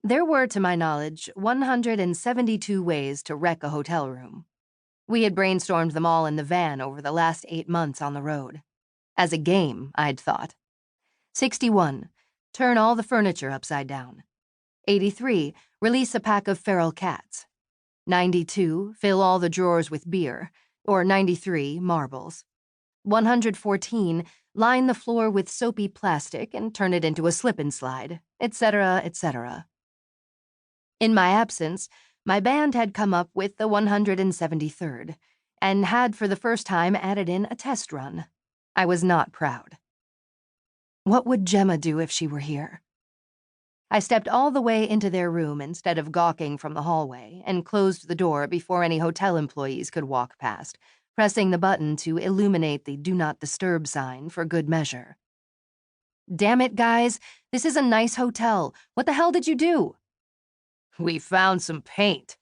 There were, to my knowledge, 172 ways to wreck a hotel room. We had brainstormed them all in the van over the last 8 months on the road. As a game, I'd thought. 61. Turn all the furniture upside down. 83. Release a pack of feral cats. 92. Fill all the drawers with beer. Or 93. Marbles. 114. Line the floor with soapy plastic and turn it into a slip-and-slide, etc., etc. In my absence, my band had come up with the 173rd, and had for the first time added in a test run. I was not proud. What would Gemma do if she were here? I stepped all the way into their room instead of gawking from the hallway, and closed the door before any hotel employees could walk past, pressing the button to illuminate the Do Not Disturb sign for good measure. Damn it, guys, this is a nice hotel. What the hell did you do? We found some paint.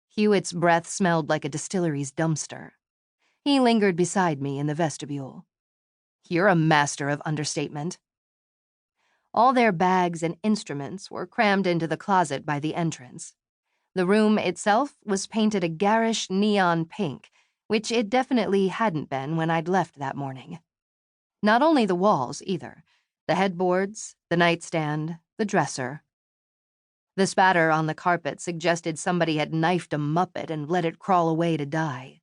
Hewitt's breath smelled like a distillery's dumpster. He lingered beside me in the vestibule. You're a master of understatement. All their bags and instruments were crammed into the closet by the entrance. The room itself was painted a garish neon pink, which it definitely hadn't been when I'd left that morning. Not only the walls, either. The headboards, the nightstand, the dresser. The spatter on the carpet suggested somebody had knifed a Muppet and let it crawl away to die.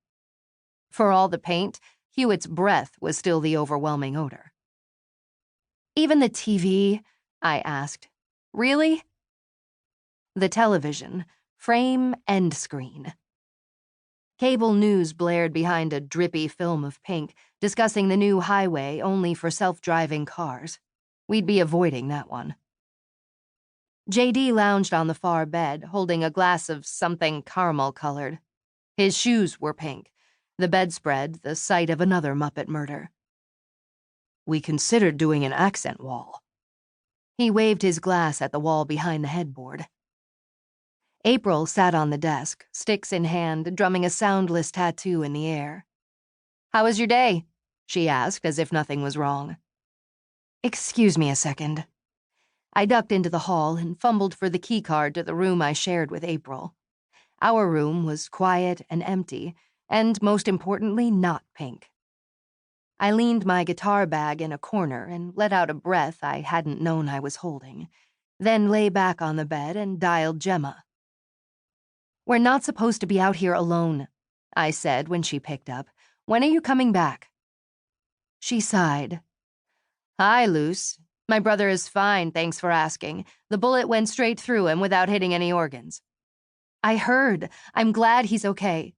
For all the paint, Hewitt's breath was still the overwhelming odor. Even the TV? I asked. Really? The television, frame and screen. Cable news blared behind a drippy film of pink, discussing the new highway only for self-driving cars. We'd be avoiding that one. J.D. lounged on the far bed, holding a glass of something caramel-colored. His shoes were pink, the bedspread the site of another Muppet murder. We considered doing an accent wall. He waved his glass at the wall behind the headboard. April sat on the desk, sticks in hand, drumming a soundless tattoo in the air. "How was your day?" she asked, as if nothing was wrong. "Excuse me a second." I ducked into the hall and fumbled for the keycard to the room I shared with April. Our room was quiet and empty, and most importantly, not pink. I leaned my guitar bag in a corner and let out a breath I hadn't known I was holding, then lay back on the bed and dialed Gemma. "We're not supposed to be out here alone," I said when she picked up. "When are you coming back?" She sighed. "Hi, Luce. My brother is fine, thanks for asking. The bullet went straight through him without hitting any organs." "I heard. I'm glad he's okay.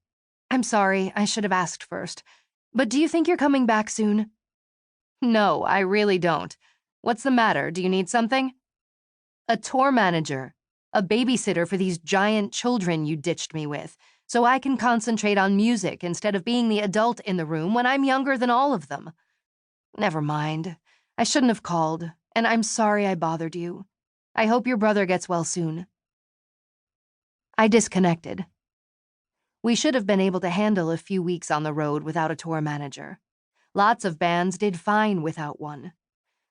I'm sorry, I should have asked first. But do you think you're coming back soon?" "No, I really don't. What's the matter? Do you need something?" "A tour manager. A babysitter for these giant children you ditched me with, so I can concentrate on music instead of being the adult in the room when I'm younger than all of them. Never mind. I shouldn't have called, and I'm sorry I bothered you. I hope your brother gets well soon." I disconnected. We should have been able to handle a few weeks on the road without a tour manager. Lots of bands did fine without one.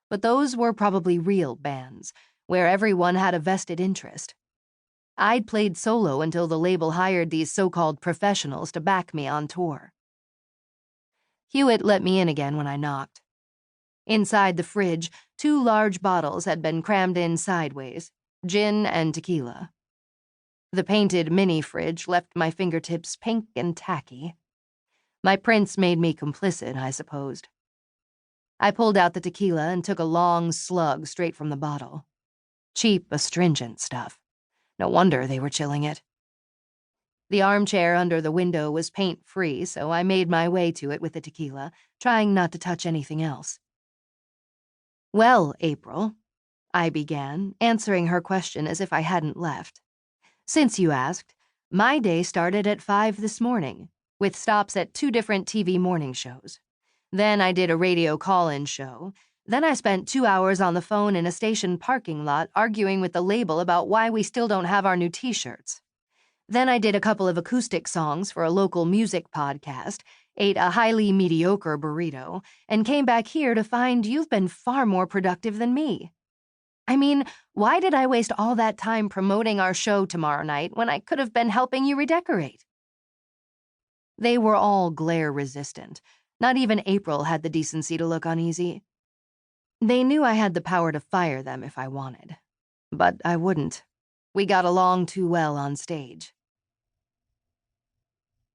But those were probably real bands, where everyone had a vested interest. I'd played solo until the label hired these so-called professionals to back me on tour. Hewitt let me in again when I knocked. Inside the fridge, 2 large bottles had been crammed in sideways, gin and tequila. The painted mini-fridge left my fingertips pink and tacky. My prints made me complicit, I supposed. I pulled out the tequila and took a long slug straight from the bottle. Cheap, astringent stuff. No wonder they were chilling it. The armchair under the window was paint-free, so I made my way to it with the tequila, trying not to touch anything else. "Well, April," I began, answering her question as if I hadn't left. "Since you asked, my day started at 5 this morning, with stops at 2 different TV morning shows. Then I did a radio call-in show. Then I spent 2 hours on the phone in a station parking lot arguing with the label about why we still don't have our new t-shirts. Then I did a couple of acoustic songs for a local music podcast, ate a highly mediocre burrito, and came back here to find you've been far more productive than me." I mean, why did I waste all that time promoting our show tomorrow night when I could have been helping you redecorate? They were all glare-resistant. Not even April had the decency to look uneasy. They knew I had the power to fire them if I wanted. But I wouldn't. We got along too well on stage.